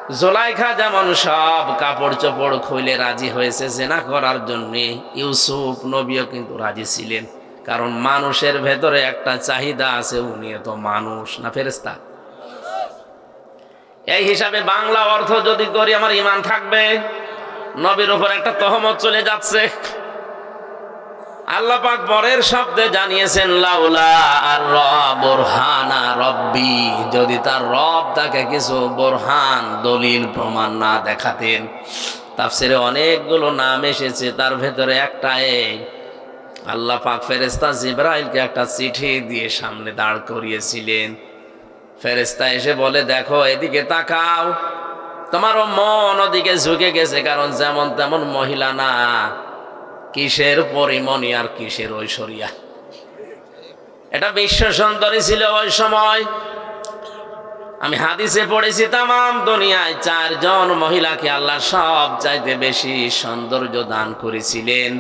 জুলাইখা যেমন সব কাপড় চোপড় খুলে রাজি হয়েছে জেনা করার জন্য, ইউসুফ নবীও কিন্তু রাজি ছিলেন। কারণ মানুষের ভেতরে একটা চাহিদা আছে, উনি তো মানুষ না ফেরেশতা। এই হিসাবে বাংলা অর্থ যদি করি আমার ঈমান থাকবে, নবীর উপর একটা তহমত চলে যাচ্ছে। আল্লাহ পাক পরের শব্দে জানিয়েছেন লাউলা আর বুরহানা রব্বি, যদি তার রব তাকে কিছু বুরহান দলিল প্রমাণ না দেখাতেন। তাফসিরে অনেকগুলো নাম এসেছে, তার ভেতরে একটা এই আল্লাহ পাক ফেরেশতা জিবরাইলকে একটা চিঠি দিয়ে সামনে দাঁড় করিয়েছিলেন। ফেরেশতা এসে বলে, দেখো এদিকে তাকাও। তোমারও মন ওদিকে ঝুঁকে গেছে, কারণ যেমন তেমন মহিলা না, কিসের পরিমণি আর কিসের ঐশ্বরিয়া। এটা বিশ্ব সুন্দরী ছিল ওই সময়। আমি হাদিসে পড়েছি তামাম দুনিয়ায় 4 জন মহিলাকে আল্লাহ সব চাইতে বেশি সৌন্দর্য দান করেছিলেন,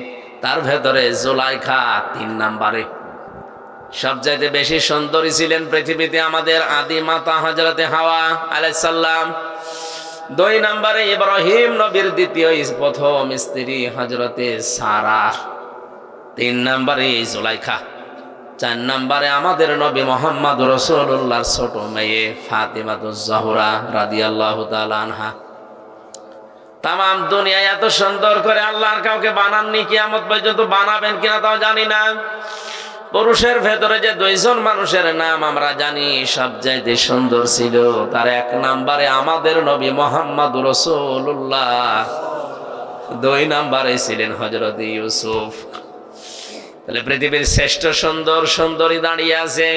তার ভেতরে জুলাইখা 3 নম্বরে। সব চাইতে বেশি সুন্দরী ছিলেন পৃথিবীতে আমাদের আদি মাতা হযরতে হাওয়া আলাইহিস সালাম। 2 নম্বরে ইব্রাহিম নবীর দ্বিতীয় প্রথম স্ত্রী হযরতে সারা। 3 নম্বরে জুলাইখা। 4 নম্বরে আমাদের নবী মুহাম্মদ রাসূলুল্লাহর ছোট মেয়ে ফাতিমাতুজ জোহরা রাদিয়াল্লাহু তাআলা আনহা। তামাম দুনিয়ায় এত সুন্দর করে আল্লাহর কাউকে বানাননি, কিয়ামত পর্যন্ত বানাবেন কিনা তাও জানি না। পুরুষের ভেতরে যে 2 জন মানুষের নাম আমরা জানি সবচাইতে সুন্দর ছিল, তার 1 নম্বরে আমাদের নবী মুহাম্মদ রাসূলুল্লাহ, 2 নম্বরে ছিলেন হযরত ইউসুফ। তাহলে পৃথিবীর শ্রেষ্ঠ সুন্দর সুন্দরী দাঁড়িয়ে আছে,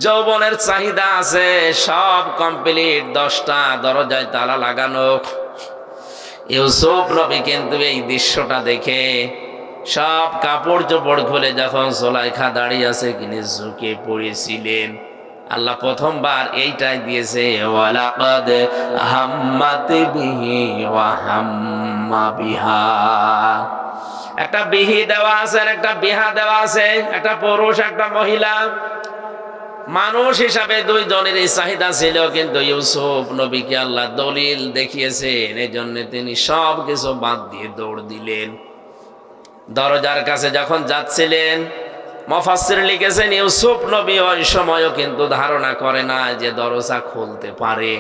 যৌবনের চাহিদা আছে, সব কমপ্লিট, 10টা দরজায় তালা লাগানো। ইউসুফ নবী কিন্তু এই দৃশ্যটা দেখে সব কাপড় চোপড় খুলে যখন জুলাইখা দাঁড়িয়ে আছে তিনি ঝুঁকে পড়েছিলেন। আল্লাহ প্রথমবার এইটাই দিয়েছে, ওয়ালাকাদ হাম্মাত বিহি ওয়া হাম্মা বিহা। একটা বিহি দেওয়া আছে আর একটা বিহা দেওয়া আছে, একটা পুরুষ একটা মহিলা। মানুষ হিসাবে 2 জনেরই চাহিদা ছিল, কিন্তু ইউসুফ নবীকে আল্লাহ দলিল দেখিয়েছেন, এই জন্য তিনি সব কিছু বাদ দিয়ে দৌড় দিলেন। দরজার কাছে যখন যাচ্ছিলেন, মুফাসসির লিখেছেন ইউসুফ নবী ওই সময়ও কিন্তু ধারণা করে না যে দরজা খুলতে পারে,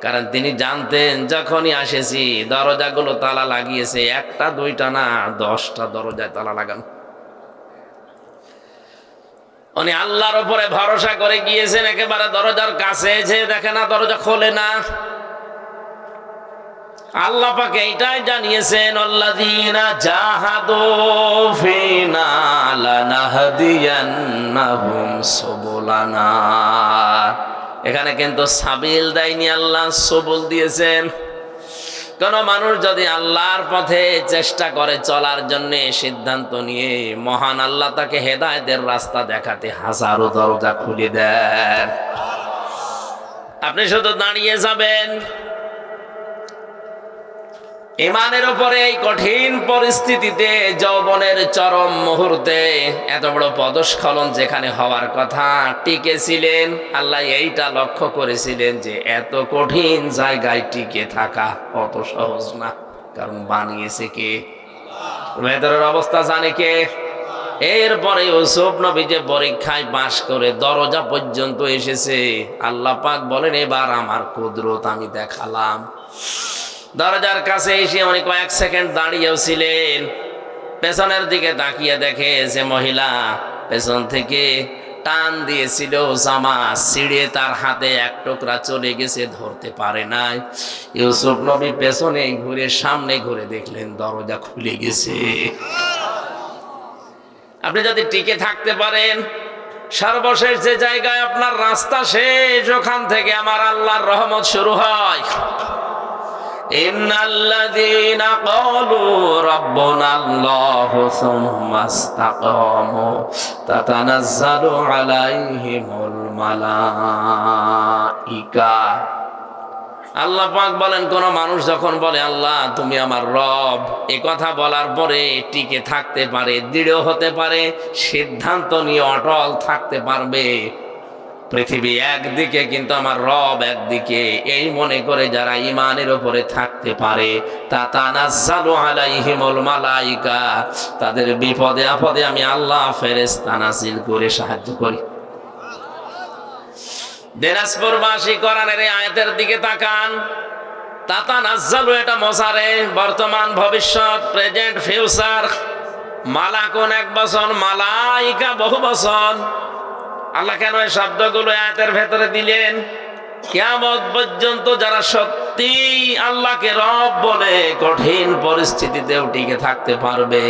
কারণ তিনি জানতেন যখনই আসেছি দরজাগুলো তালা লাগিয়েছে, 1টা 2টা না 10টা দরজায় তালা লাগানো। উনি আল্লাহর উপরে ভরসা করে গিয়েছেন, একেবারে দরজার কাছে যে দেখে না দরজা খোলে না। আল্লাহ পাক এইটাই জানিয়েছেন, আল্লাযীনা জাহাদু ফিনা লানাহদিয়ান্নাহুম সুবুলানা। এখানে কিন্তু সাবিল দেয়নি, আল্লাহ সবুল দিয়েছেন। কোন মানুষ যদি আল্লাহর পথে চেষ্টা করে চলার জন্য সিদ্ধান্ত নিয়ে, মহান আল্লাহ তাকে হেদায়েতের রাস্তা দেখাতে হাজারো দরজা খুলে দেন। আপনি শুধু দাঁড়িয়ে যাবেন। ইমানের উপরে এই কঠিন পরিস্থিতিতে, যৌবনের চরম মুহূর্তে, এত বড় পদস্খলন যেখানে হওয়ার কথা, টিকেছিলেন। আল্লাহ এইটা লক্ষ্য করেছিলেন যে এত কঠিন জায়গায় টিকে থাকা অত সহজ না, কারণ বানিয়েছে কে? ভেতরের অবস্থা জানে কে? এরপরে ইউসুফ নবী যে পরীক্ষায় পাশ করে দরজা পর্যন্ত এসেছে, আল্লাহ পাক বলেন এবার আমার কুদরত আমি দেখালাম। দরজার কাছে এসে উনি কয়েক সেকেন্ড দাঁড়িয়েও ছিলেন, পেছনের দিকে তাকিয়ে দেখে যে মহিলা পেছন থেকে টান দিয়েছিল জামা ছিঁড়ে তার হাতে 1 টুকরা চলে গেছে, ধরতে পারে নাই। ইউসুফ নবী পেছনে ঘুরে সামনে ঘুরে দেখলেন দরজা খুলে গেছে। আপনি যদি টিকে থাকতে পারেন, সর্বশেষ যে জায়গায় আপনার রাস্তা শেষ, ওখান থেকে আমার আল্লাহর রহমত শুরু হয়। ইন্নাল্লাযীনা ক্বালু রাব্বুনাল্লাহু সুম্মা ইসতাকামু তাতানাজ্জালু আলাইহিমুল মালাইকা। আল্লাহ পাক বলেন, কোন মানুষ যখন বলে আল্লাহ তুমি আমার রব, এই কথা বলার পরে টিকে থাকতে পারে, দৃঢ় হতে পারে, সিদ্ধান্ত নিয়ে অটল থাকতে পারবে, পৃথিবী একদিকে কিন্তু আমার রব একদিকে, এই মনে করে যারা ঈমানের উপরে থাকতে পারে, তাতানাজ্জালু আলাইহিমুল মালাইকা, তাদের বিপদে আপদে আমি আল্লাহ ফেরেশতা নাযিল করে সাহায্য করি। দিনাজপুরবাসী কোরআনের এই আয়াতের দিকে তাকান। তাতানাজ্জালু এটা মজারে, বর্তমান ভবিষ্যৎ, প্রেজেন্ট ফিউচার। মালাকুন এক বচন, মালাইকা বহু বচন। আল্লাহ কেন এই শব্দগুলো আয়াতের ভেতরে দিলেন? কিয়ামত পর্যন্ত যারা সত্যি আল্লাহকে রব বলে কঠিন পরিস্থিতিতেও টিকে থাকতে পারবে,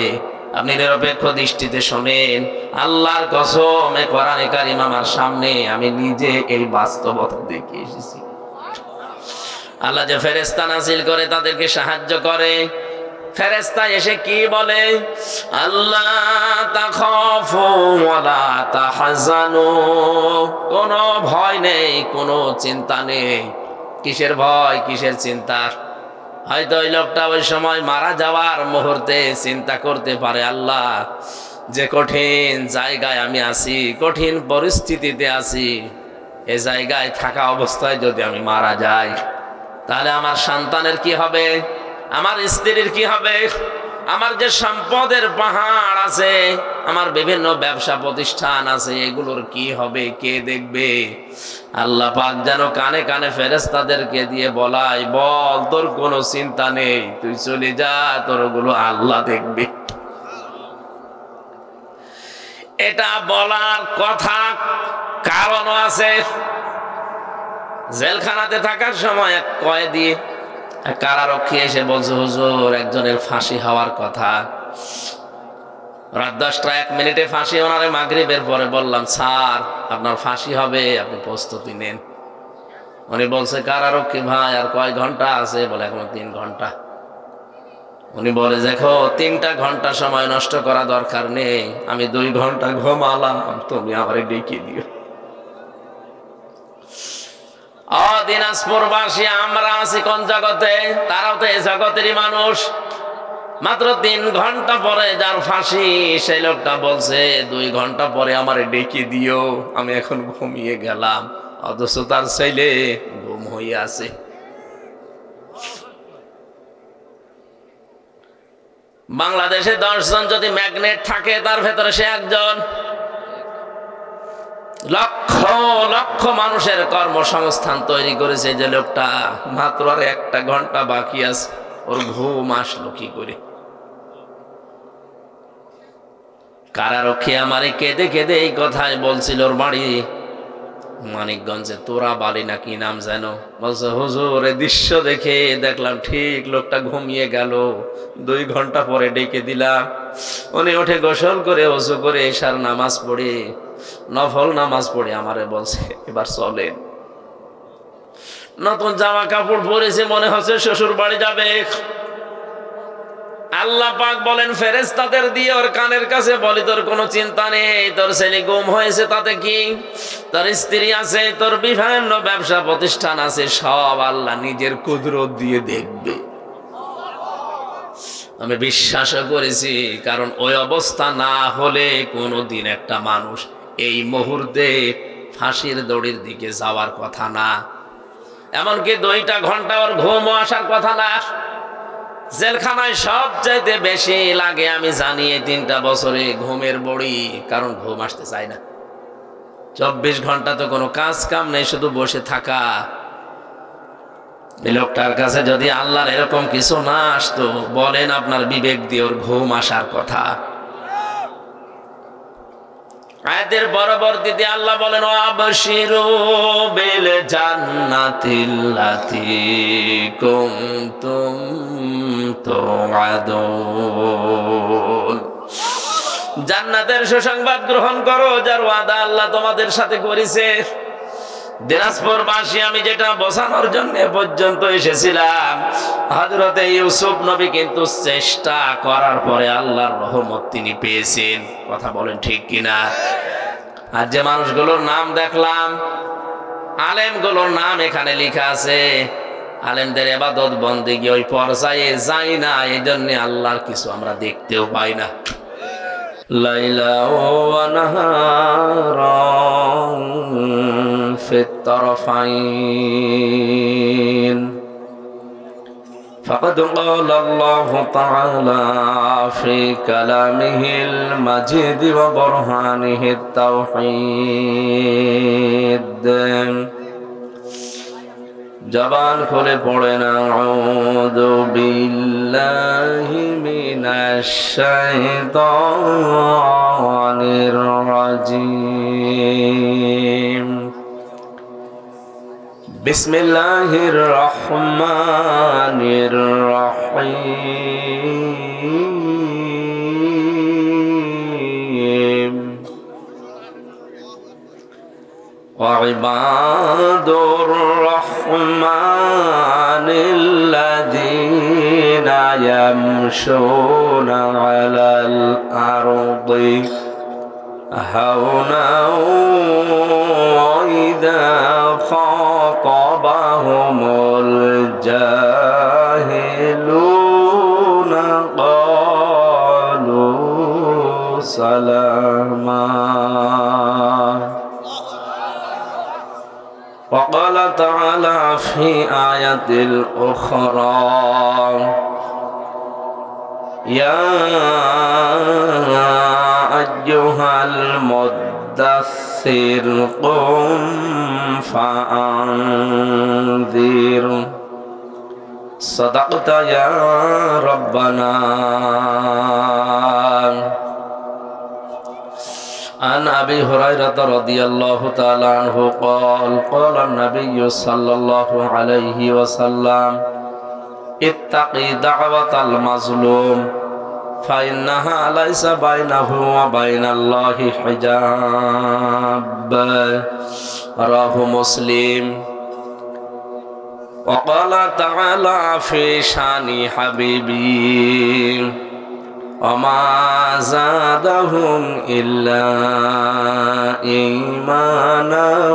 আপনি নিরপেক্ষ দৃষ্টিতে শোনেন, আল্লাহর কসম এ কোরআনে কারীম আমার সামনে, আমি নিজে এই বাস্তবতা দেখে এসেছি। আল্লাহ যে ফেরেশতা নাযিল করে তাদেরকে সাহায্য করে, ফেরেশতা এসে কি বলে? আল্লাহ তাখাফু ওয়ালা তাহজানু, কোনো ভয় নেই, কোনো চিন্তা নেই। কিসের ভয়, কিসের চিন্তা? হয়তো ওই লোকটা ওই সময় মারা যাওয়ার মুহূর্তে চিন্তা করতে পারে, আল্লাহ যে কঠিন জায়গায় আমি আছি, কঠিন পরিস্থিতিতে আছি, এ জায়গায় থাকা অবস্থায় যদি আমি মারা যাই, তাহলে আমার সন্তানের কি হবে, আমার স্ত্রীর কি হবে, আমার যে সম্পদের পাহাড় আছে, আমার বিভিন্ন ব্যবসা প্রতিষ্ঠান আছে, এগুলোর কি হবে, কে দেখবে? আল্লাহ পাক যেন কানে কানে ফেরেশতাদেরকে দিয়ে বলায়, বল তোর কোনো চিন্তা নেই, তুই চলে যা, তোর ওগুলো আল্লাহ দেখবে। এটা বলার কথা কারণও আছে। জেলখানাতে থাকার সময় এক কয়েদি, কারারক্ষী এসে বলছে, হুজুর একজনের ফাঁসি হওয়ার কথা, রাত 10টা 1 মিনিটে ফাঁসি। ওনারে মাগরিবের পরে বললাম, স্যার আপনার ফাঁসি হবে, আপনি প্রস্তুতি নেন। উনি বলছে, কারারক্ষী ভাই আর কয় ঘন্টা আছে? বলে এখনো 3 ঘন্টা। উনি বলে, দেখো 3টা ঘন্টা সময় নষ্ট করা দরকার নেই, আমি 2 ঘন্টা ঘুমালাম, তুমি আমারে ডেকে দিও। দিনাজপুরবাসী আমরা আছি কোন জগতে? তারাও তো এই জগতেরই মানুষ। মাত্র 3 ঘন্টা পরে যার ফাঁসি, সেই লোকটা বলছে 2 ঘন্টা পরে আমারে ডেকে দিও, আমি এখন ঘুমিয়ে গেলাম, অথচ তার ছেলে ঘুম হয়ে আছে। বাংলাদেশে 10 জন যদি ম্যাগনেট থাকে, তার ভেতরে সে একজন। লক্ষ লক্ষ মানুষের কর্মসংস্থান তৈরি করেছে যে লোকটা, মাত্র আর 1টা ঘন্টা বাকি আছে, ওর ঘুম আসলো কি করে? কারারক্ষী আমারে কেঁদে কেঁদে এই কথাই বলছিল। ওর বাড়ি মানিকগঞ্জে, তোরা বালি না কি নাম যেন। বলছে, হুজুর এই দৃশ্য দেখে দেখলাম ঠিক লোকটা ঘুমিয়ে গেল, 2 ঘন্টা পরে ডেকে দিলাম। উনি উঠে গোসল করে ওযু করে এশার নামাজ পড়ে, নফল নামাজ পড়ে আমারে বলছে, এবার চলেন। নতুন জামা কাপড় পরেছে, মনে হচ্ছে শ্বশুর বাড়ি যাবে। আল্লাহ পাক বলেন ফেরেশতাদের দিয়ে ওর কানের কাছে বলি, তোর কোনো চিন্তা নেই, তোর ছেলে গুম হয়েছে তাতে কি, তোর স্ত্রী আছে, তোর বিভিন্ন ব্যবসা প্রতিষ্ঠান আছে, সব আল্লাহ নিজের কুদরত দিয়ে দেখবে। আমি বিশ্বাসও করেছি, কারণ ওই অবস্থা না হলে কোনোদিন একটা মানুষ এই মুহূর্তে ফাঁসির দড়ির দিকে যাওয়ার কথা না, এমনকি 2টা ঘন্টা ওর ঘুমও আসার কথা না। জেলখানায় সবচাইতে বেশি লাগে আমি জানি এই 3টা বছরে ঘুমের বড়ি, কারণ ঘুম আসতে চায় না। 24 ঘন্টা তো কোনো কাজ কাম নেই, শুধু বসে থাকা। এই লোকটার কাছে যদি আল্লাহর এরকম কিছু না আসতো, বলেন আপনার বিবেক দিয়ে ওর ঘুম আসার কথা? আয়াতের পরবর্তীতে আল্লাহ বলেন, আবশিরু বিল জান্নাতিল্লাতী কুনতুম তুআদুন, জান্নাতের সুসংবাদ গ্রহণ করো, যার ওয়াদা আল্লাহ তোমাদের সাথে করেছে। দিনাজপুরবাসী আমি যেটা বোঝানোর জন্য পর্যন্ত এসেছিলাম, হযরতে ইউসুফ নবী কিন্তু চেষ্টা করার পরে আল্লাহর রহমত তিনি পেয়েছেন। কথা বলেন ঠিক কিনা? আর যে মানুষগুলোর নাম দেখলাম, আলেমগুলোর নাম এখানে লেখা আছে, আলেমদের ইবাদত বন্দেগী ওই পর্যায়ে যায় না, এই জন্য আল্লাহর কিছু আমরা দেখতেও পাই না। লাইলা ওয়া নাহারা الطرفين فقد قال الله تعالى في كلامه المجيد وبرهانه التوحيد জবান খুলে পড়েন আউযু বিল্লাহি মিনাশ শাইতানির রাজীম বিসমিল্লাহির রহমানির রহিম وعباد الرحمن الذين يمشون على الأرض هونا وإذا خاطبهم الجاهلون قالوا سلاما وقال تعالى في آية الأخرى يا أيها المدثر قم فأنذر صدقت يا ربنا عن أبي هريرة رضي الله تعالى عنه قال قال النبي صلى الله عليه وسلم اتقي دعوة المظلوم فإنها ليس بينه وبين الله حجاب رواه مسلم وقال تعالى في شان حبيبي وما زادهم إلا إيمانا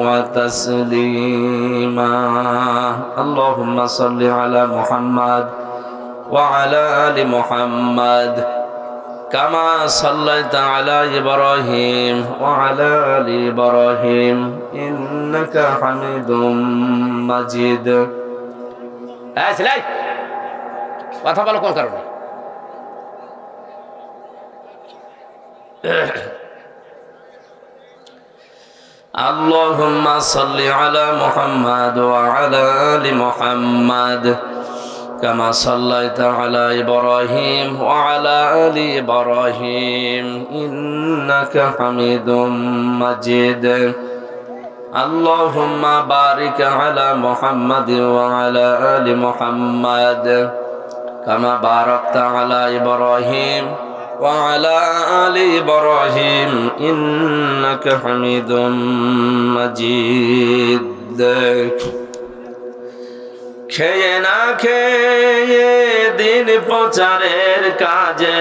وتسليما اللهم صل على محمد وعلى آل محمد كما صليت على إبراهيم وعلى آل إبراهيم إنك حميد مجيد আসলাই কথা বলো কোন কারণে اللهم صل على محمد وعلى آل محمد كما صليت على إبراهيم وعلى آل إبراهيم إنك حميد مجيد اللهم بارك على محمد وعلى آل محمد كما باركت على إبراهيم وعلى آل إبراهيم إنك حميد مجيد খেয়ে না খেয়ে দিন প্রচারের কাজে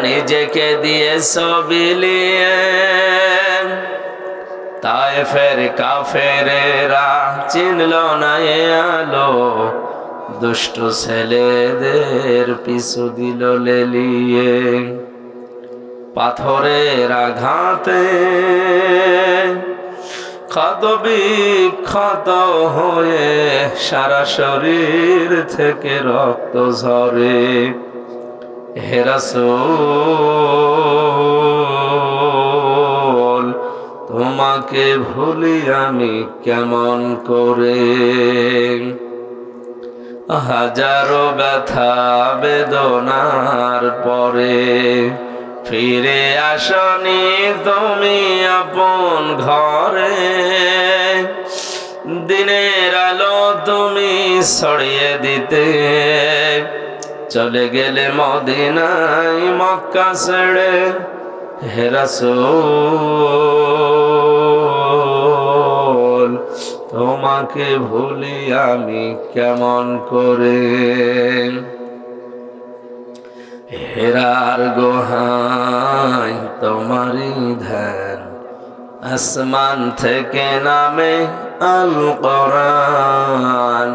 নিজেকে দিয়েছ বিলিয়ে তায়েফের কাফেরেরা চিনল না এ আলো দুষ্ট ছেলেদের পিছু দিল লেলিয়ে পাথরের আঘাতে ক্ষত বিক্ষত হয়ে সারা শরীর থেকে রক্ত ঝরে হে রাসূল তোমাকে ভুলি আমি কেমন করে হাজারো ব্যথা বেদনার পরে ফিরে আসনি তুমি আপন ঘরে দিনের আলো তুমি ছড়িয়ে দিতে চলে গেলে মদিনায় মক্কা ছেড়ে হে রাসূল তোমাকে ভুলি আমি কেমন করে হেরার গোহাই তোমারই ধ্যান আসমান থেকে নামে আল কোরআন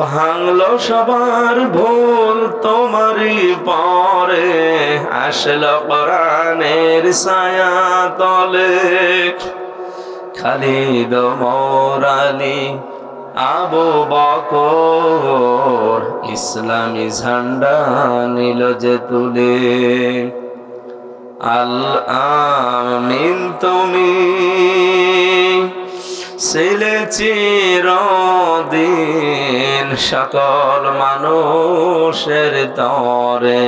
ভাঙলো সবার ভুল তোমারই পরে আসলো কোরআনের ছায়া তলে খালিদ ওমর আলী আবু বকর ইসলামী ঝান্ডা নিল যে তুলে। আল আমিন তুমি ছিলে চিরদিন সকল মানুষের তরে,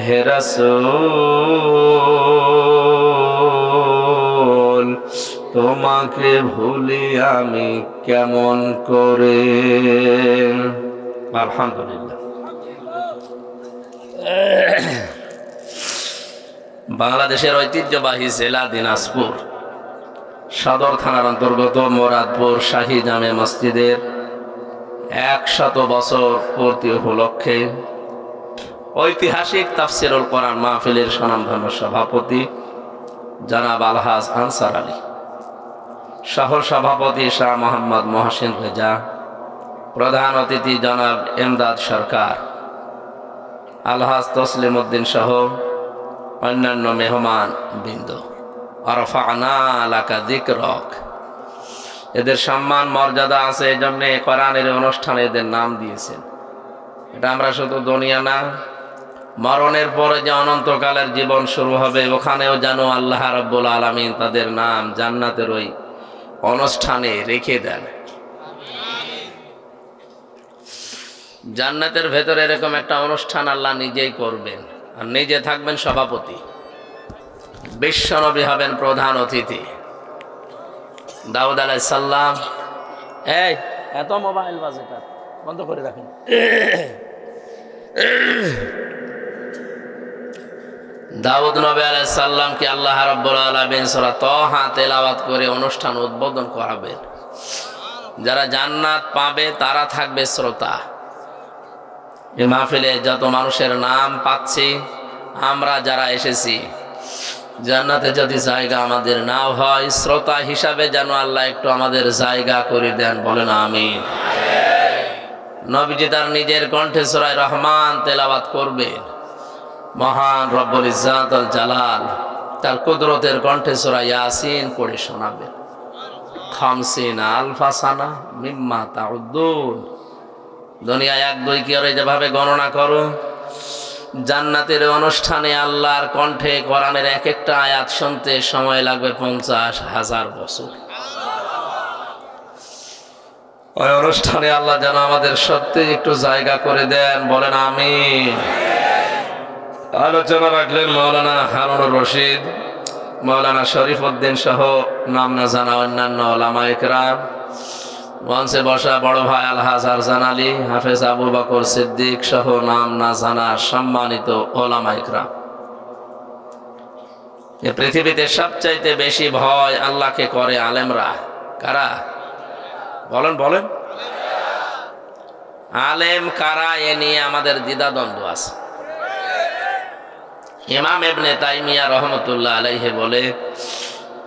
হে রাসূল তোমাকে ভুলি আমি কেমন করে। আলহামদুলিল্লাহ। বাংলাদেশের ঐতিহ্যবাহী জেলা দিনাজপুর সদর থানার অন্তর্গত মোরাদপুর শাহী জামে মসজিদের 100 বছর পূর্তি উপলক্ষে ঐতিহাসিক তাফসিরুল কোরআন মাহফিলের স্বনামধন্য সভাপতি জনাব আলহাজ আনসার আলী, সহ সভাপতি শাহ মোহাম্মদ মহসিন রেজা, প্রধান অতিথি জনাব এমদাদ সরকার, আলহাজ তসলিম উদ্দিন সহ অন্যান্য মেহমান বৃন্দ, আরফানা লাকা যিকরক, এদের সম্মান মর্যাদা আছে, এই জন্য কোরআনের অনুষ্ঠানে এদের নাম দিয়েছেন। এটা আমরা শুধু দুনিয়া না, মরণের পরে যে অনন্তকালের জীবন শুরু হবে ওখানেও যেন আল্লাহ রাব্বুল আলামিন তাদের নাম জান্নাতের ওই অনুষ্ঠানে রেখে দেন। জান্নাতের ভেতরে এরকম একটা অনুষ্ঠান আল্লাহ নিজেই করবেন, আর নিজে থাকবেন সভাপতি, বিশ্বনবী হবেন প্রধান অতিথি। দাউদ আলাইহিস সালাম, এই এত মোবাইল বাজেটা বন্ধ করে রাখেন। দাউদ নবী আলাইহিস সালামকে আল্লাহ রাব্বুল আলামিন সূরা তাহা তেলাওয়াত করে অনুষ্ঠান উদ্বোধন করাবেন। যারা জান্নাত পাবে তারা থাকবে শ্রোতা। এই মাহফিলে যত মানুষের নাম পাচ্ছি আমরা যারা এসেছি, জান্নাতে যদি জায়গা আমাদের নাও হয়, শ্রোতা হিসাবে যেন আল্লাহ একটু আমাদের জায়গা করে দেন, বলেন আমিন। নবীজি তার নিজের কণ্ঠে সূরা রহমান তেলাওয়াত করবেন, মহান রব্বুল ইজ্জাত আল জালাল তার কুদরতের কণ্ঠে সূরা ইয়াসিন পড়ে শোনাবেন। 50 আলফা সানা মিম্মা তাউদ্দুন, দুনিয়া 1 2 কি করে যেভাবে গণনা করো, জান্নাতের অনুষ্ঠানে আল্লাহর কণ্ঠে কোরআনের এক একটা আয়াত শুনতে সময় লাগবে 50,000 বছর। ওই অনুষ্ঠানে আল্লাহ যেন আমাদের সত্যি একটু জায়গা করে দেন, বলেন আমিন। আলোচনা রাখলেন মাওলানা হারুনুর রশিদ, মাওলানা শরীফ উদ্দিন সহ নাম না জানা অন্যান্য ওলামায়ে কেরাম, মঞ্চে বসা বড় ভাই আলহাজ আরজান আলী, হাফেজ আবু বকর সিদ্দিক সহ নাম না জানা সম্মানিত ওলামায়ে কেরাম। এই পৃথিবীতে সবচাইতে বেশি ভয় আল্লাহকে করে আলেমরা। কারা? বলেন বলেন, আলেম কারা? এ নিয়ে আমাদের দ্বিধাদ্বন্দ্ব আছে। ইমাম ইবনে তাইমিয়া রহমতুল্লাহ আলাইহি বলে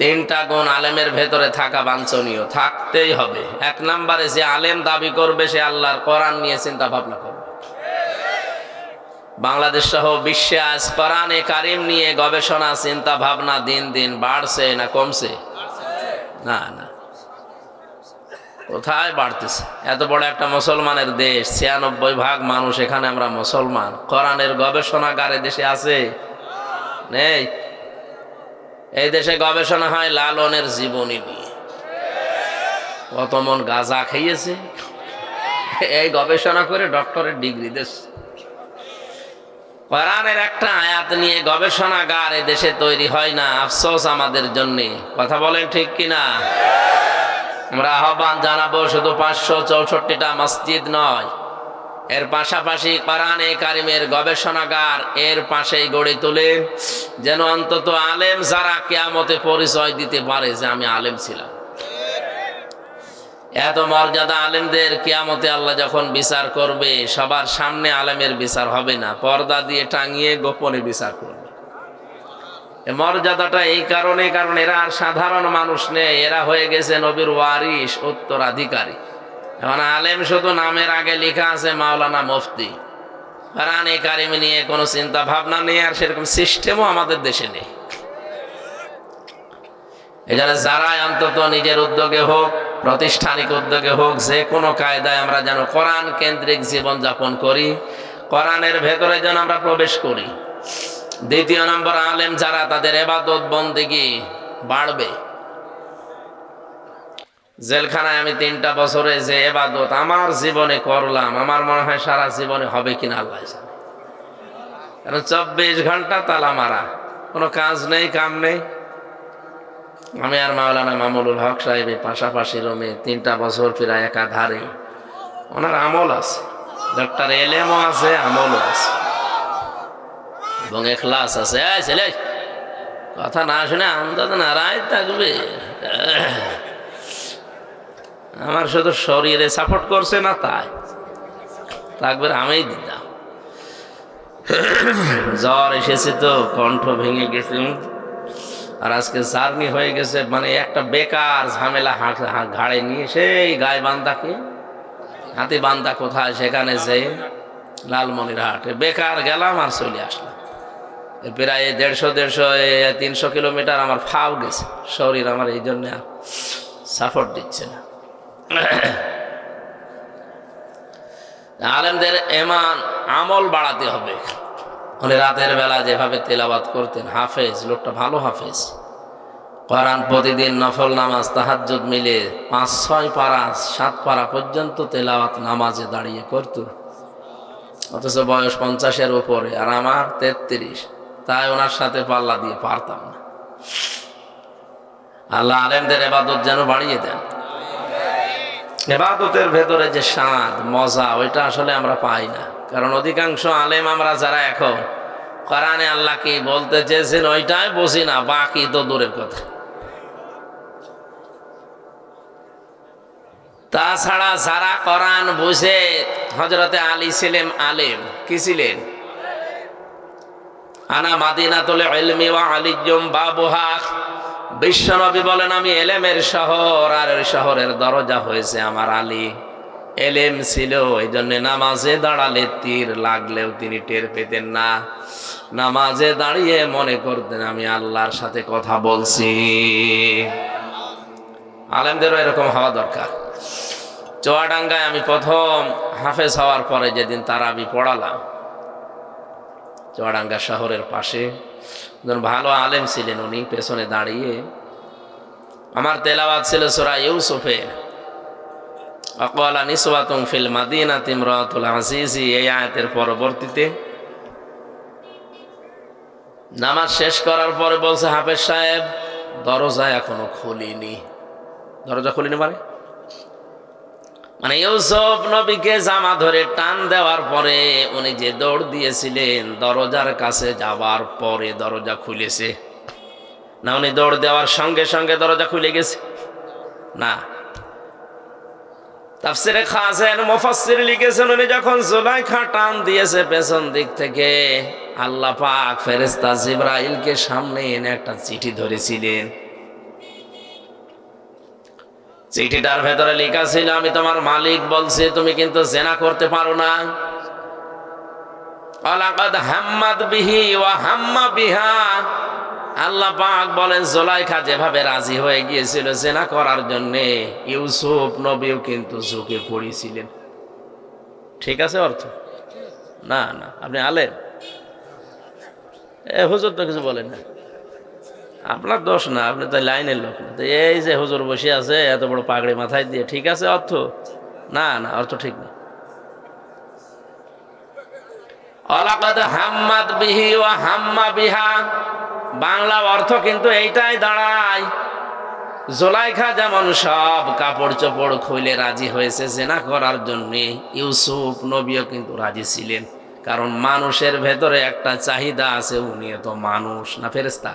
3টা গুণ আলেমের ভেতরে থাকা বাঞ্ছনীয়, থাকতেই হবে। 1 নম্বরে যে আলেম দাবি করবে সে আল্লাহর কোরআন নিয়ে চিন্তা ভাবনা করবে। বাংলাদেশ সহ বিশ্বে আজ কোরআনে কারিম নিয়ে গবেষণা চিন্তা ভাবনা দিন দিন বাড়ছে না কমছে? না না, কোথায় বাড়তেছে? এত বড় একটা মুসলমানের দেশ, 96% মানুষ এখানে আমরা মুসলমান, কোরআনের গবেষণাগার দেশে আছে? নেই। এই দেশে গবেষণা হয় লালনের জীবনী নিয়ে, কত মন গাঁজা খাইয়েছে এই গবেষণা করে ডক্টরের ডিগ্রি দেশ। কোরআনের একটা আয়াত নিয়ে গবেষণাগার এই দেশে তৈরি হয় না, আফসোস আমাদের জন্য। কথা বলেন ঠিক কিনা? আমরা আহ্বান জানাবো, শুধু 564টা মসজিদ নয়, এর পাশাপাশি কোরআনে কারিমের গবেষণাগার এর পাশেই গড়ে তোলে, যেন অন্তত আলেম যারা কিয়ামতে পরিচয় দিতে পারে যে আমি আলেম ছিলাম। এত মর্যাদা আলেমদের, কিয়ামতে আল্লাহ যখন বিচার করবে সবার সামনে আলেমের বিচার হবে না, পর্দা দিয়ে টাঙিয়ে গোপনে বিচার করবে। মর্যাদাটা এই কারণে, কারণ এরা আর সাধারণ মানুষ নেই, এরা হয়ে গেছে নবীর ওয়ারিস, উত্তরাধিকারী। এখন আলেম শুধু নামের আগে লেখা আছে মাওলানা মুফতি, কোরআনে কারিম নিয়ে কোনো চিন্তা ভাবনা নেই, আর সেরকম সিস্টেমও আমাদের দেশে নেই। এজন্য যারাই অন্তত নিজের উদ্যোগে হোক, প্রাতিষ্ঠানিক উদ্যোগে হোক, যে কোনো কায়দায় আমরা যেন কোরআন কেন্দ্রিক জীবন যাপন করি, কোরআনের ভেতরে যেন আমরা প্রবেশ করি। দ্বিতীয় নম্বর, আলেম যারা, তাদের ইবাদত বন্দেগী বাড়বে। জেলখানায় আমি 3টা বছরে যে ইবাদত আমার জীবনে করলাম, আমার মনে হয় সারা জীবনে হবে কিনা আল্লাহ জানে। কারণ 24 ঘন্টা তালা মারা, কোনো কাজ নেই, কাম নেই। আমি আর মাওলানা মামুনুল হক সাহেব পাশাপাশি রুমে 3টা বছর প্রায় একাধারে। ওনার আমল আছে, ডক্টর এলেমও আছে, আমলও আছে এবং ইখলাস আছে। ছেলে কথা না শুনে আন্দাজ নারায় থাকবে। আমার শুধু শরীরে সাপোর্ট করছে না, তাই থাকবে আমি দিতাম। জ্বর এসেছে তো কণ্ঠ ভেঙে গেছে, আর আজকে জার্নি হয়ে গেছে, মানে একটা বেকার ঝামেলা ঘাড়ে নিয়ে সেই গায়ে বান্দাকে, হাতি বান্দা কোথায় সেখানে যে লালমনিরহাটে বেকার গেলাম আর চলে আসলাম। প্রায় 150-300 কিলোমিটার আমার ফাও গেছে, শরীর আমার এই জন্য আর সাপোর্ট দিচ্ছে না। আলেমদের ঈমান আমল বাড়াতে হবে। উনি রাতের বেলা যেভাবে তেলাওয়াত করতেন, হাফেজ, লোকটা ভালো হাফেজ, কোরআন প্রতিদিন নফল নামাজ তাহাজ্জুদ মিলে 5-6 পারা 7 পারা পর্যন্ত তেলাওয়াত নামাজে দাঁড়িয়ে করত। অথচ বয়স 50-এর উপরে, আর আমার 33। তাই ওনার সাথে পাল্লা দিয়ে পারতাম না। আল্লাহ আলেমদের ইবাদত যেন বাড়িয়ে দেন। ইবাদতের ভেতরে যে স্বাদ, মজা, ওইটা আসলে আমরা পাই না। কারণ অধিকাংশ আলেম আমরা যারা এখন কোরআনে আল্লাহ কি বলতে চেয়েছেন ওইটাই বুঝি না, বাকি তো দূরের কথা। তাছাড়া যারা কোরআন বুঝে, হযরতে আলী ছিলেন আলেম। কি ছিলেন? আনা মাদিনাতুল ইলমি ওয়া আলিয়্যুম বাবুহা। বিশ্বনবী বলেন আমি এলেমের শহর, আর ওই শহরের দরজা হয়েছে আমার আলী। এলেম ছিল, এই জন্য নামাজে দাঁড়ালে তীর লাগলেও তিনি টের পেতেন না। নামাজে দাঁড়িয়ে মনে করতেন আমি আল্লাহর সাথে কথা বলছি। আলেমদেরও এরকম হওয়া দরকার। চুয়াডাঙ্গায় আমি প্রথম হাফেজ হওয়ার পরে যেদিন তারাবি পড়ালাম, চুয়াডাঙ্গা শহরের পাশে একজন ভালো আলেম ছিলেন, উনি পেছনে দাঁড়িয়ে আমার তেলাওয়াত ছিল সূরা ইউসুফের আকালা নিসওয়াতুন ফিল মাদিনাতি ইমরাতুল আজিজি, এই আয়াতের পরবর্তীতে নামাজ শেষ করার পরে বলছে হাফেজ সাহেব দরজা এখনো খুলিনি। দরজা খুলিনি মানে ইউসুফ নবীকে জামা ধরে টান দেওয়ার পরে উনি যে দৌড় দিয়েছিলেন, দরজার কাছে যাওয়ার পরে দরজা খুলেছে না? উনি দৌড় দেওয়ার সঙ্গে সঙ্গে দরজা খুলে গেছে না? তাফসীরে খাসেন মুফাসসির লিখেছেন উনি যখন জুলাইখা টান দিয়েছে পেছন দিক থেকে, আল্লাহ পাক ফেরেশতা জিবরাইলকে সামনে এনে একটা চিঠি ধরেছিলেন। চিঠিটার ভেতরে লেখা ছিল আমি তোমার মালিক বলছি তুমি কিন্তু জিনা করতে পারো না। আলাকাদ হাম্মাদ বিহি ওয়া হাম্মা বিহা। আল্লাহ পাক বলেন জুলাইখা যেভাবে রাজি হয়ে গিয়েছিল জিনা করার জন্য, ইউসুফ নবীও কিন্তু ঝুঁকে পড়েছিলেন। ঠিক আছে অর্থ? না না, আপনি আলেম, হুজুর তো কিছু বলেন না, আপনার দোষ না, আপনি তো লাইনের লোক না। তো এই যে হুজুর বসে আছে এত বড় পাগড়ি মাথায় দিয়ে, ঠিক আছে অর্থ? না না, অর্থ ঠিক না। আলাকাদ হাম্মাদ বিহি ওয়া হাম্মা বিহা, বাংলা অর্থ কিন্তু এইটাই দাঁড়ায়। জুলাইখা যেমন সব কাপড় চোপড় খুলে রাজি হয়েছে জিনা করার জন্য, ইউসুফ নবীও কিন্তু রাজি ছিলেন। কারণ মানুষের ভেতরে একটা চাহিদা আছে, উনি তো মানুষ না ফেরেশতা।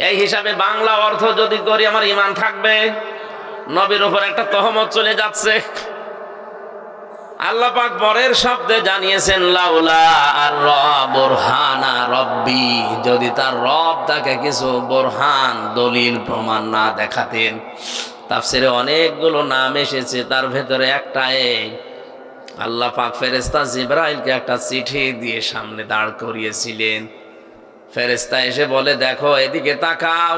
এই হিসাবে বাংলা অর্থ যদি করি আমার ঈমান থাকবে। নবীর উপর একটা তহমত চলে যাচ্ছে। আল্লাহ পাক পরের শব্দে জানিয়েছেন লাউলা আর বুরহানা রব্বি, যদি তার রব তাকে কিছু বুরহান দলিল প্রমাণ না দেখাতেন। তাফসীরে অনেকগুলো নাম এসেছে, তার ভেতরে একটা এই আল্লাহ পাক ফেরেশতা জিবরাইলকে একটা চিঠি দিয়ে সামনে দাঁড় করিয়েছিলেন। ফেরেশতা এসে বলে, দেখো এদিকে তাকাও,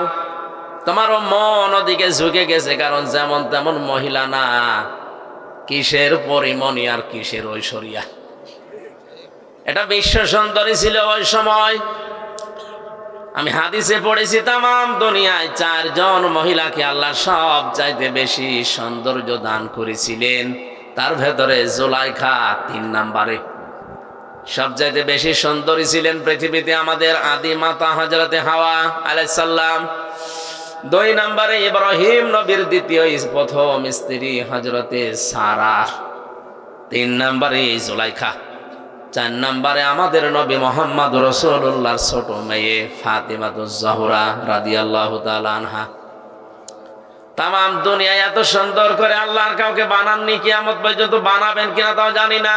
তোমারও মন ওদিকে ঝুঁকে গেছে, কারণ যেমন তেমন মহিলা না, কিসের পরিমণি আর কিসের ঐশ্বরিয়া। এটা বিশ্ব সুন্দরী ছিল ওই সময়। আমি হাদিসে পড়েছি, তামাম দুনিয়ায় 4 জন মহিলাকে আল্লাহ সব চাইতে বেশি সৌন্দর্য দান করেছিলেন। তার ভেতরে জুলাইখা 3 নম্বরে। সবচাইতে বেশি সুন্দরী ছিলেন পৃথিবীতে আমাদের আদি মাতা হযরতে হাওয়া আলাইহিস সালাম। 2 নম্বরে ইব্রাহিম নবীর দ্বিতীয় প্রথম স্ত্রী হযরতে সারা। 3 নম্বরে জুলাইখা। 4 নম্বরে আমাদের নবী মুহাম্মদ রাসূলুল্লাহর ছোট মেয়ে ফাতিমাতুজ জোহরা রাদিয়াল্লাহু তাআলা আনহা। তামাম দুনিয়ায় এত সুন্দর করে আল্লাহর কাউকে বানাননি, কিয়ামত পর্যন্ত বানাবেন কিনা তাও জানি না।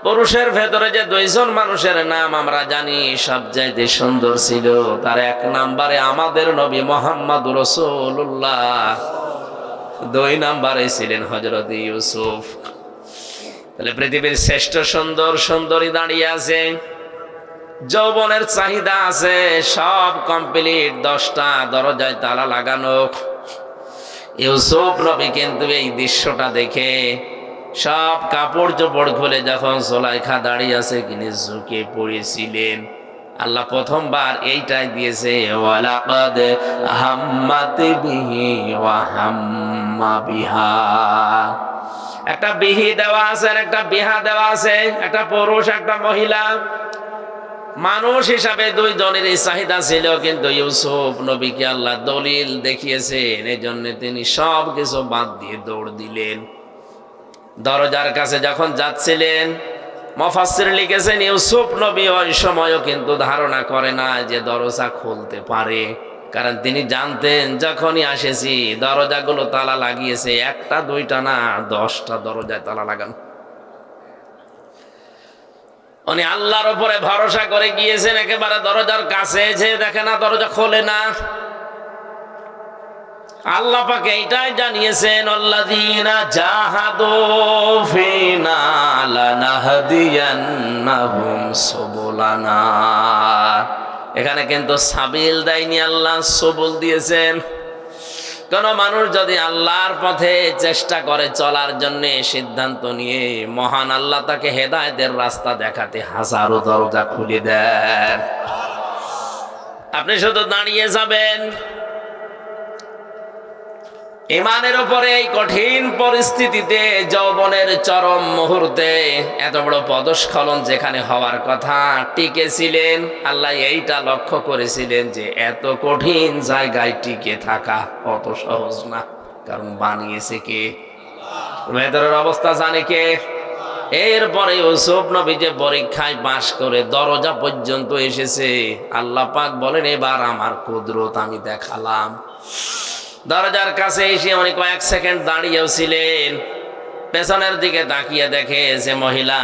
পুরুষের ভেতরে যে 2 জন মানুষের নাম আমরা জানি সবচাইতে সুন্দর ছিল, তার 1 নম্বরে আমাদের নবী মুহাম্মদ রাসূলুল্লাহ, 2 নম্বরে ছিলেন হযরত ইউসুফ। তাহলে পৃথিবীর শ্রেষ্ঠ সুন্দর সুন্দরী দাঁড়িয়ে আছে, যৌবনের চাহিদা আছে, সব কমপ্লিট, 10টা দরজায় তালা লাগানো। ইউসুফ নবী কিন্তু এই দৃশ্যটা দেখে সব কাপড় চোপড় খুলে যখন জুলাইখা দাঁড়িয়ে আছে তিনি ঝুঁকে পড়েছিলেন। আল্লাহ প্রথমবার এইটাই দিয়েছে, ওয়ালাকাদ হাম্মাত বিহি ওয়া হাম্মা বিহা। একটা বিহি দেওয়া আছে আর একটা বিহা দেওয়া আছে, একটা পুরুষ একটা মহিলা। মানুষ হিসাবে 2 জনেরই চাহিদা ছিল, কিন্তু ইউসুফ নবীকে আল্লাহ দলিল দেখিয়েছেন, এই জন্য তিনি সব কিছু বাদ দিয়ে দৌড় দিলেন। দরজার কাছে যখন যাচ্ছিলেন, মুফাসসির লিখেছেন ইউসুফ নবী ওই সময়ও কিন্তু ধারণা করে না যে দরজা খুলতে পারে, কারণ তিনি জানতেন যখনই আসেছি দরজাগুলো তালা লাগিয়েছে, 1টা 2টা না, 10টা দরজায় তালা লাগানো। উনি আল্লাহর উপরে ভরসা করে গিয়েছেন, একেবারে দরজার কাছে যে দেখে না দরজা খোলে না। আল্লাহ পাক এইটাই জানিয়েছেন, আল্লাযীনা জাহাদু ফিনা লানাহদিয়ান্নাহুম সুবুলানা। এখানে কিন্তু সাবিল দেয়নি, আল্লাহ সুবুল দিয়েছেন। কোন মানুষ যদি আল্লাহর পথে চেষ্টা করে চলার জন্য সিদ্ধান্ত নিয়ে, মহান আল্লাহ তাকে হেদায়েতের রাস্তা দেখাতে হাজারো দরজা খুলে দেন। আপনি শুধু দাঁড়িয়ে যাবেন। ইমানের উপরে এই কঠিন পরিস্থিতিতে, যৌবনের চরম মুহূর্তে, এত বড় পদস্খলন যেখানে হওয়ার কথা, টিকেছিলেন। আল্লাহ এইটা লক্ষ্য করেছিলেন যে এত কঠিন জায়গায় টিকে থাকা অত সহজ না, কারণ বানিয়েছে কে? ভেতরের অবস্থা জানে কে? এরপরে ইউসুফ নবী যে পরীক্ষায় পাশ করে দরজা পর্যন্ত এসেছে, আল্লাহ পাক বলেন এবার আমার কুদরত আমি দেখালাম। দরজার কাছে এসে উনি কয়েক সেকেন্ড দাঁড়িয়েও ছিলেন, পেছনের দিকে তাকিয়ে দেখে যে মহিলা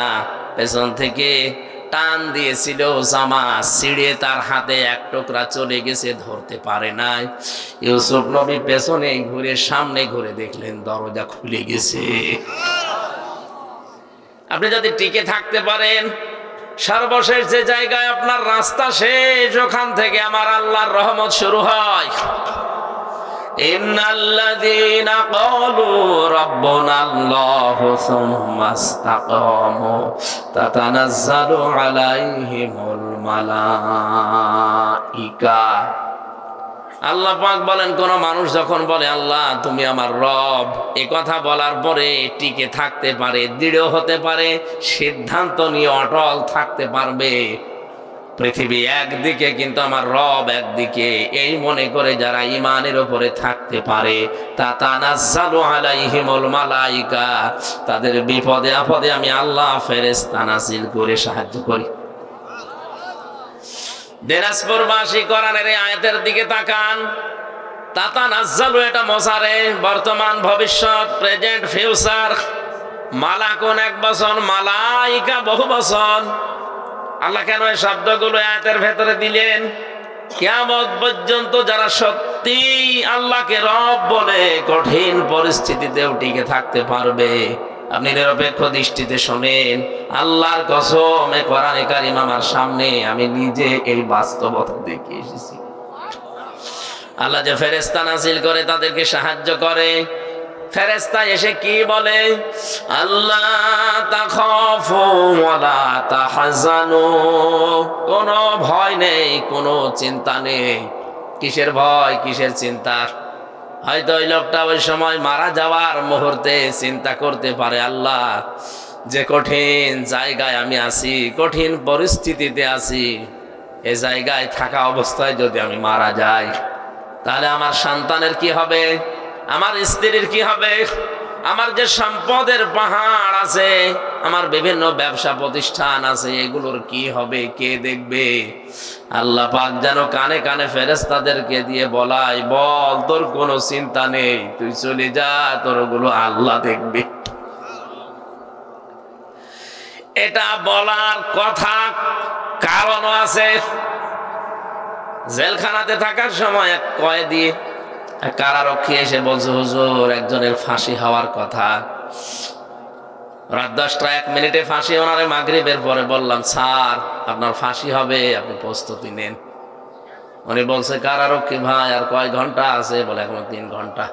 পেছন থেকে টান দিয়েছিল জামা ছিঁড়ে তার হাতে 1 টুকরা চলে গেছে, ধরতে পারে নাই। ইউসুফ নবী পেছনে ঘুরে সামনে ঘুরে দেখলেন দরজা খুলে গেছে। আপনি যদি টিকে থাকতে পারেন, সর্বশেষ যে জায়গায় আপনার রাস্তা শেষ, ওখান থেকে আমার আল্লাহর রহমত শুরু হয়। ইন্নাল্লাযীনা ক্বালু রাব্বুনাল্লাহু সুম্মা ইসতাকামু তাতানাজ্জালু আলাইহিমুল মালাইকা। আল্লাহ পাক বলেন, কোন মানুষ যখন বলে আল্লাহ তুমি আমার রব, এই কথা বলার পরে টিকে থাকতে পারে, দৃঢ় হতে পারে, সিদ্ধান্ত নিয়ে অটল থাকতে পারবে। পৃথিবী একদিকে কিন্তু আমার রব একদিকে, এই মনে করে যারা ইমানের উপরে থাকতে পারে, তাতানাজ্জালু আলাইহিমুল মালাইকা, তাদের বিপদে আপদে আমি আল্লাহ ফেরেশতা নাযিল করে সাহায্য করি। দিনাজপুরবাসী কোরআনের এই আয়াতের দিকে তাকান। তাতানাজ্জালু এটা মোসারে, বর্তমান ভবিষ্যৎ, প্রেজেন্ট ফিউচার। মালাকুন 1 বছর, মালাইকা বহু বছর। আল্লাহ কেন এই শব্দগুলো আয়াতের ভেতরে দিলেন? কিয়ামত পর্যন্ত যারা সত্যি আল্লাহকে রব বলে কঠিন পরিস্থিতিতেও টিকে থাকতে পারবে, আপনি নিরপেক্ষ দৃষ্টিতে শোনেন, আল্লাহর কসম এ কোরআনে কারীম আমার সামনে, আমি নিজে এই বাস্তবতা দেখে এসেছি। আল্লাহ যে ফেরেশতা নাজিল করে তাদেরকে সাহায্য করে, ফেরেশতা এসে কি বলে? আল্লাহ তাখাফু ওয়ালা তাহজানু, কোনো ভয় নেই, কোনো চিন্তা নেই। কিসের ভয়, কিসের চিন্তা? হয়তো ওই লোকটা ওই সময় মারা যাওয়ার মুহূর্তে চিন্তা করতে পারে, আল্লাহ যে কঠিন জায়গায় আমি আছি, কঠিন পরিস্থিতিতে আছি, এ জায়গায় থাকা অবস্থায় যদি আমি মারা যাই, তাহলে আমার সন্তানের কি হবে, আমার স্ত্রীর কি হবে, আমার যে সম্পদের পাহাড় আছে, আমার বিভিন্ন ব্যবসা প্রতিষ্ঠান আছে, এগুলোর কি হবে, কে দেখবে? আল্লাহ পাক যেন কানে কানে ফেরেশতাদেরকে দিয়ে বলাই, বল তোর কোনো চিন্তা নেই, তুই চলে যা, তোর ওগুলো আল্লাহ দেখবে। এটা বলার কথা কারণও আছে। জেলখানাতে থাকার সময় এক কয়েদি, এক কারারক্ষী এসে বলছে, হুজুর একজনের ফাঁসি হওয়ার কথা, রাত 10টা 1 মিনিটে ফাঁসি। ওনারে মাগরিবের পরে বললাম, স্যার আপনার ফাঁসি হবে, আপনি প্রস্তুতি নেন। উনি বলছে, কারারক্ষী ভাই আর কয় ঘন্টা আছে? বলে এখন 3 ঘন্টা।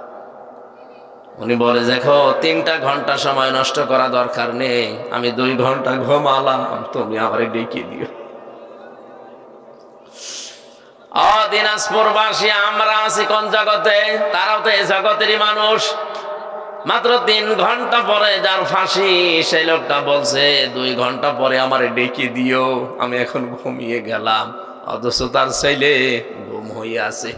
উনি বলে, দেখো 3টা ঘন্টা সময় নষ্ট করা দরকার নেই, আমি 2 ঘন্টা ঘুমালাম, তুমি আমারে ডেকে দিও। দিনাজপুরবাসী আমরা আছি কোন জগতে? তারাও তো এই জগতেরই মানুষ। মাত্র 3 ঘন্টা পরে যার ফাঁসি, সেই লোকটা বলছে 2 ঘন্টা পরে আমারে ডেকে দিও, আমি এখন ঘুমিয়ে গেলাম, অথচ তার ছেলে ঘুম হয়ে আছে।